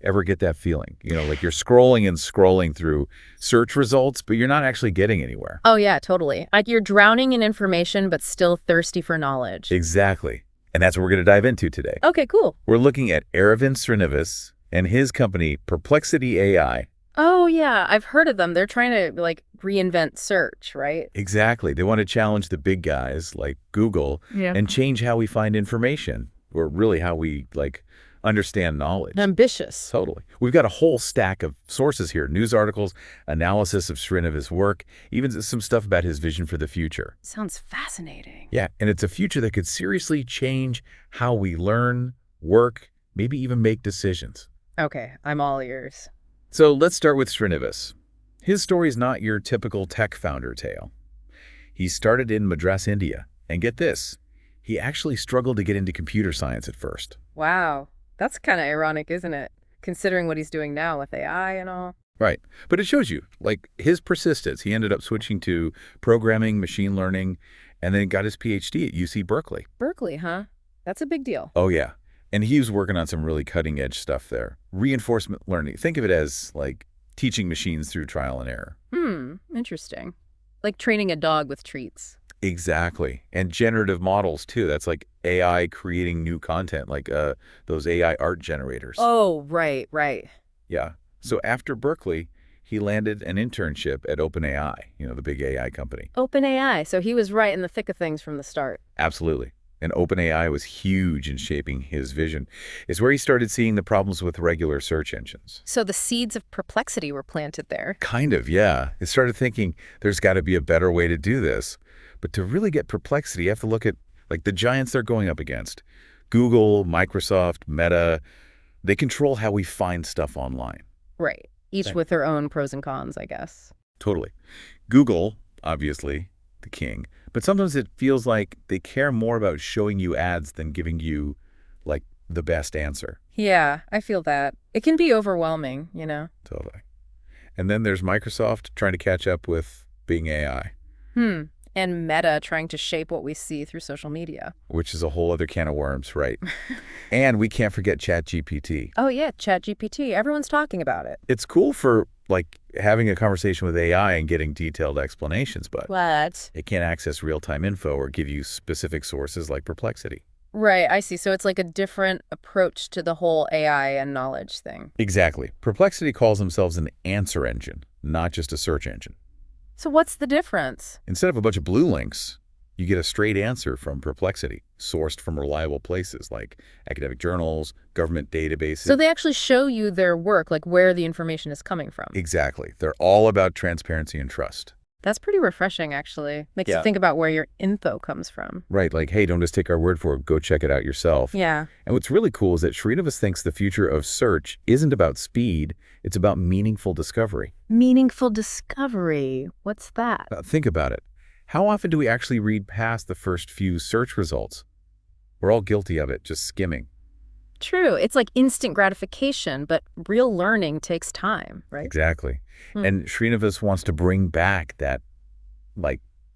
Ever get that feeling? Like you're scrolling and scrolling through search results, but you're not actually getting anywhere. Oh, yeah, totally. Like you're drowning in information, but still thirsty for knowledge. Exactly. And that's what we're going to dive into today. Okay, cool. We're looking at Aravind Srinivas and his company, Perplexity AI. Oh, yeah, I've heard of them. They're trying to, like, reinvent search, right? Exactly. They want to challenge the big guys like Google and change how we find information, or really how we, understand knowledge. Ambitious. Totally. We've got a whole stack of sources here, news articles, analysis of Srinivas' work, even some stuff about his vision for the future. Sounds fascinating. Yeah, and it's a future that could seriously change how we learn, work, maybe even make decisions. Okay, I'm all ears. So let's start with Srinivas. His story is not your typical tech founder tale. He started in Madras, India, and get this, he actually struggled to get into computer science at first. Wow. That's kind of ironic, isn't it? Considering what he's doing now with AI and all. Right. But it shows you, his persistence. He ended up switching to programming, machine learning, and then got his PhD at UC Berkeley. Berkeley, huh? That's a big deal. Oh, yeah. And he was working on some really cutting-edge stuff there. Reinforcement learning. Think of it as, teaching machines through trial and error. Interesting. Like training a dog with treats. Exactly. And generative models, too. That's like AI creating new content, those AI art generators. Oh, right. Yeah. So after Berkeley, he landed an internship at OpenAI, the big AI company. OpenAI. So he was right in the thick of things from the start. Absolutely. And OpenAI was huge in shaping his vision. It's where he started seeing the problems with regular search engines. So the seeds of perplexity were planted there. Kind of, yeah. It started thinking there's got to be a better way to do this. But to really get perplexity, you have to look at the giants they're going up against. Google, Microsoft, Meta, they control how we find stuff online. Right. Each with their own pros and cons, I guess. Totally. Google, obviously, the king. But sometimes it feels like they care more about showing you ads than giving you, the best answer. Yeah, I feel that. It can be overwhelming, Totally. And then there's Microsoft trying to catch up with Bing AI. And Meta trying to shape what we see through social media. Which is a whole other can of worms, right? And we can't forget ChatGPT. Oh, yeah, ChatGPT. Everyone's talking about it. It's cool for, having a conversation with AI and getting detailed explanations, but What? it can't access real-time info or give you specific sources like Perplexity. Right, I see. So it's like a different approach to the whole AI and knowledge thing. Exactly. Perplexity calls themselves an answer engine, not just a search engine. So what's the difference? Instead of a bunch of blue links, you get a straight answer from Perplexity, sourced from reliable places like academic journals, government databases. So they actually show you their work, like where the information is coming from. Exactly. They're all about transparency and trust. That's pretty refreshing, actually. Makes you think about where your info comes from. Right, hey, don't just take our word for it. Go check it out yourself. Yeah. And what's really cool is that Srinivas thinks the future of search isn't about speed. It's about meaningful discovery. Meaningful discovery. What's that? Think about it. How often do we actually read past the first few search results? We're all guilty of it, just skimming. True. It's like instant gratification, but real learning takes time, right? Exactly. And Srinivas wants to bring back that,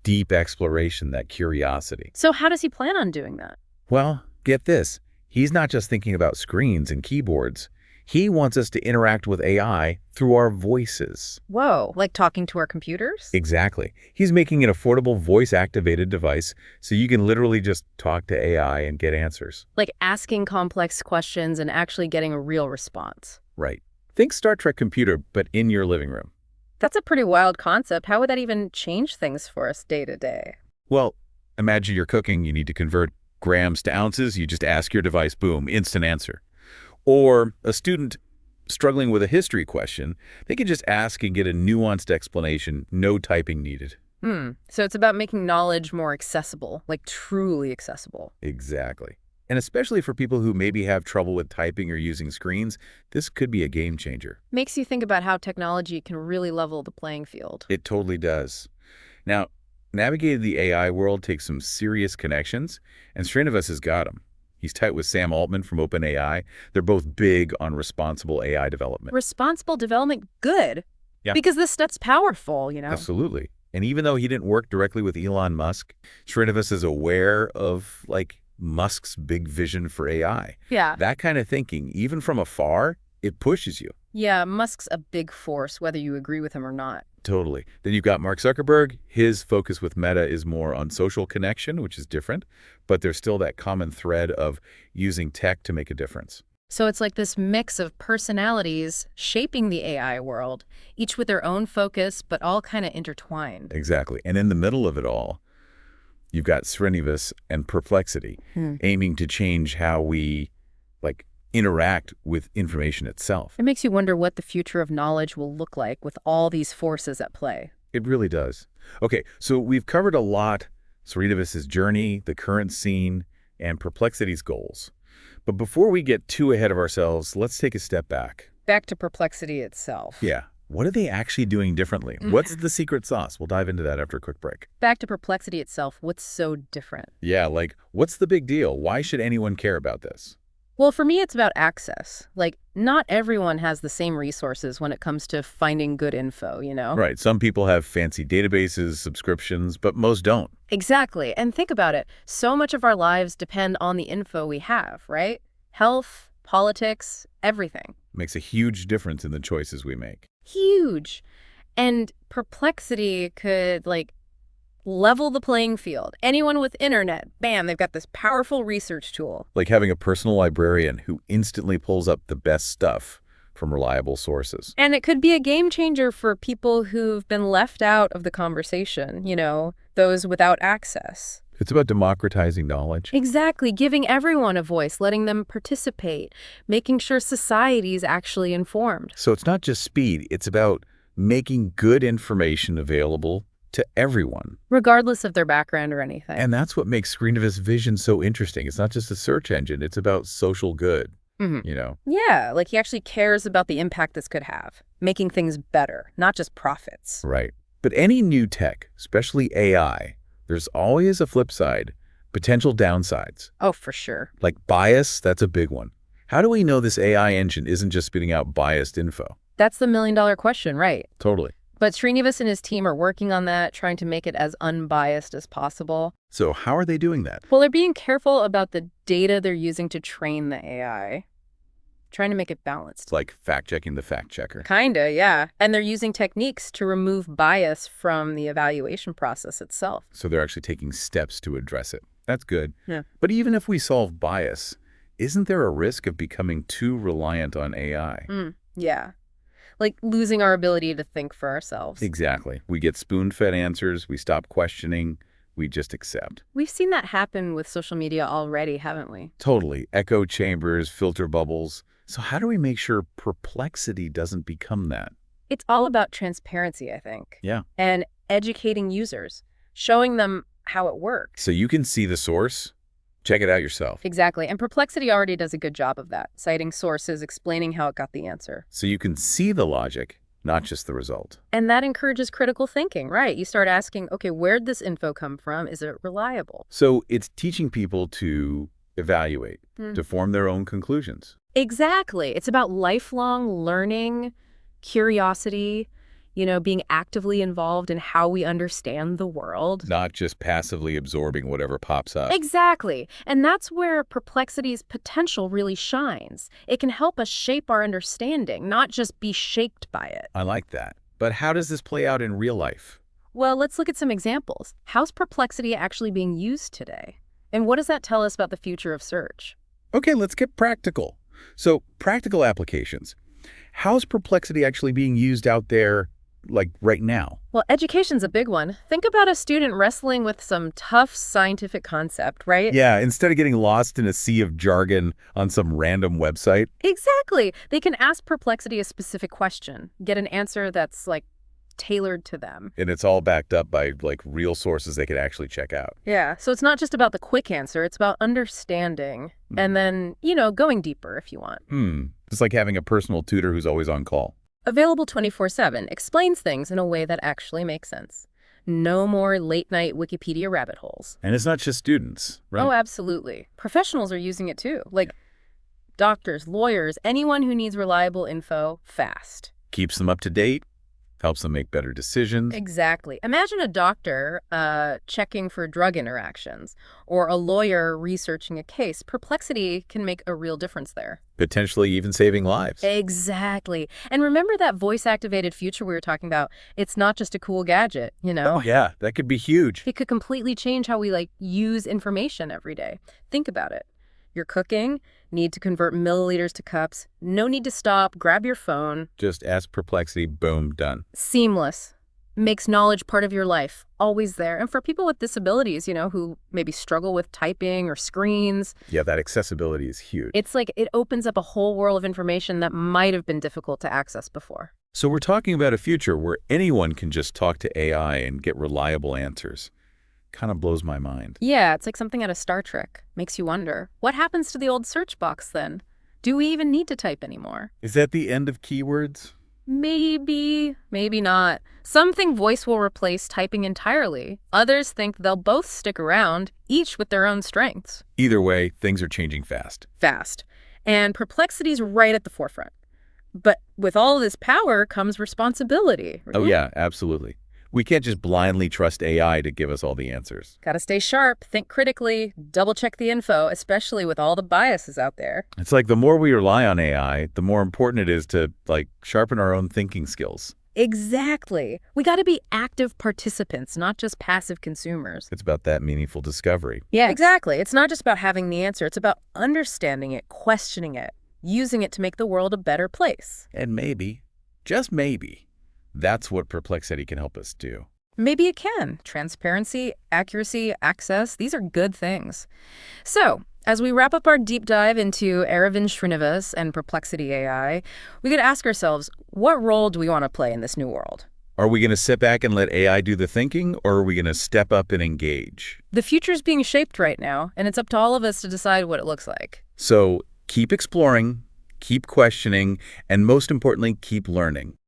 deep exploration, that curiosity. So how does he plan on doing that? Well, get this. He's not just thinking about screens and keyboards. He wants us to interact with AI through our voices. Whoa, like talking to our computers? Exactly. He's making an affordable voice-activated device so you can literally just talk to AI and get answers. Like asking complex questions and actually getting a real response. Right. Think Star Trek computer, but in your living room. That's a pretty wild concept. How would that even change things for us day to day? Well, imagine you're cooking. You need to convert grams to ounces. You just ask your device, boom, instant answer. Or a student struggling with a history question, they can just ask and get a nuanced explanation, no typing needed. So it's about making knowledge more accessible, like truly accessible. Exactly. And especially for people who maybe have trouble with typing or using screens, this could be a game changer. Makes you think about how technology can really level the playing field. It totally does. Now, navigating the AI world takes some serious connections, and Srinivas has got them. He's tight with Sam Altman from OpenAI. They're both big on responsible AI development. Responsible development, good. Yeah. Because this stuff's powerful, Absolutely. And even though he didn't work directly with Elon Musk, Srinivas is aware of, Musk's big vision for AI. Yeah. That kind of thinking, even from afar, It pushes you. Yeah, Musk's a big force, whether you agree with him or not. Totally. Then you've got Mark Zuckerberg. His focus with Meta is more on social connection, which is different, but there's still that common thread of using tech to make a difference. So it's like this mix of personalities shaping the AI world, each with their own focus, but all kind of intertwined. Exactly. And in the middle of it all, you've got Srinivas and Perplexity, aiming to change how we, interact with information itself. It makes you wonder what the future of knowledge will look like with all these forces at play. It really does. Okay, so we've covered a lot: Srinivas' journey, the current scene, and Perplexity's goals. But before we get too ahead of ourselves, let's take a step back. Back to Perplexity itself. Yeah. What are they actually doing differently? What's the secret sauce? We'll dive into that after a quick break. Back to Perplexity itself, what's so different? Yeah, what's the big deal? Why should anyone care about this? Well, for me, it's about access. Not everyone has the same resources when it comes to finding good info, you know? Right. Some people have fancy databases, subscriptions, but most don't. Exactly. And think about it. So much of our lives depend on the info we have, right? Health, politics, everything. Makes a huge difference in the choices we make. Huge. And Perplexity could, level the playing field. Anyone with internet, bam, they've got this powerful research tool. Like having a personal librarian who instantly pulls up the best stuff from reliable sources. And it could be a game changer for people who've been left out of the conversation, those without access. It's about democratizing knowledge. Exactly, giving everyone a voice, letting them participate, making sure society's actually informed. So it's not just speed, it's about making good information available to everyone. Regardless of their background or anything. And that's what makes Srinivas' vision so interesting. It's not just a search engine, it's about social good, Yeah, he actually cares about the impact this could have, making things better, not just profits. Right. But any new tech, especially AI, there's always a flip side, potential downsides. Oh, for sure. Like bias, that's a big one. How do we know this AI engine isn't just spitting out biased info? That's the million-dollar question, right? Totally. But Srinivas and his team are working on that, trying to make it as unbiased as possible. So how are they doing that? Well, they're being careful about the data they're using to train the AI, trying to make it balanced. It's like fact-checking the fact-checker. Kinda, yeah. And they're using techniques to remove bias from the evaluation process itself. So they're actually taking steps to address it. That's good. Yeah. But even if we solve bias, isn't there a risk of becoming too reliant on AI? Yeah. Losing our ability to think for ourselves. Exactly. We get spoon-fed answers, we stop questioning, we just accept. We've seen that happen with social media already, haven't we? Totally. Echo chambers, filter bubbles. So how do we make sure Perplexity doesn't become that? It's all about transparency, I think. Yeah. And educating users, showing them how it works. So you can see the source, check it out yourself. Exactly. And Perplexity already does a good job of that, citing sources, explaining how it got the answer. So you can see the logic, not just the result. And that encourages critical thinking, right? You start asking, okay, where'd this info come from? Is it reliable? So it's teaching people to evaluate, to form their own conclusions. Exactly. It's about lifelong learning, curiosity, being actively involved in how we understand the world. Not just passively absorbing whatever pops up. Exactly. And that's where Perplexity's potential really shines. It can help us shape our understanding, not just be shaped by it. I like that. But how does this play out in real life? Well, let's look at some examples. How's Perplexity actually being used today? And what does that tell us about the future of search? Okay, let's get practical. So, practical applications. How's Perplexity actually being used out there, right now? Well, education's a big one. Think about a student wrestling with some tough scientific concept, right? Yeah, instead of getting lost in a sea of jargon on some random website. Exactly. They can ask Perplexity a specific question, get an answer that's, tailored to them. And it's all backed up by, real sources they could actually check out. Yeah, so it's not just about the quick answer, it's about understanding and then, going deeper if you want. It's like having a personal tutor who's always on call. Available 24/7, explains things in a way that actually makes sense. No more late-night Wikipedia rabbit holes. And it's not just students, right? Oh, absolutely. Professionals are using it too, doctors, lawyers, anyone who needs reliable info fast. Keeps them up to date, Helps them make better decisions. Exactly. Imagine a doctor checking for drug interactions or a lawyer researching a case. Perplexity can make a real difference there. Potentially even saving lives. Exactly. And remember that voice-activated future we were talking about? It's not just a cool gadget, you know? Oh, yeah, that could be huge. It could completely change how we, use information every day. Think about it. You're cooking, need to convert milliliters to cups, no need to stop, grab your phone. Just ask Perplexity, boom, done. Seamless. Makes knowledge part of your life, always there. And for people with disabilities, who maybe struggle with typing or screens, Yeah, that accessibility is huge. it's like it opens up a whole world of information that might have been difficult to access before. So we're talking about a future where anyone can just talk to AI and get reliable answers. Kind of blows my mind. Yeah, it's like something out of Star Trek. Makes you wonder, what happens to the old search box then? Do we even need to type anymore? Is that the end of keywords? Maybe, maybe not. Some think voice will replace typing entirely. Others think they'll both stick around, each with their own strengths. Either way, things are changing fast. Fast. And Perplexity's right at the forefront. But with all this power comes responsibility. Oh, yeah, absolutely. We can't just blindly trust AI to give us all the answers. Gotta stay sharp, think critically, double-check the info, especially with all the biases out there. It's like the more we rely on AI, the more important it is to, sharpen our own thinking skills. Exactly. We gotta be active participants, not just passive consumers. It's about that meaningful discovery. Yeah, exactly. It's not just about having the answer. It's about understanding it, questioning it, using it to make the world a better place. And maybe, just maybe, that's what Perplexity can help us do. Maybe it can. Transparency, accuracy, access, these are good things. So, as we wrap up our deep dive into Aravind Srinivas and Perplexity AI, we could ask ourselves, what role do we want to play in this new world? Are we going to sit back and let AI do the thinking, or are we going to step up and engage? The future's being shaped right now, and it's up to all of us to decide what it looks like. So keep exploring, keep questioning, and most importantly, keep learning.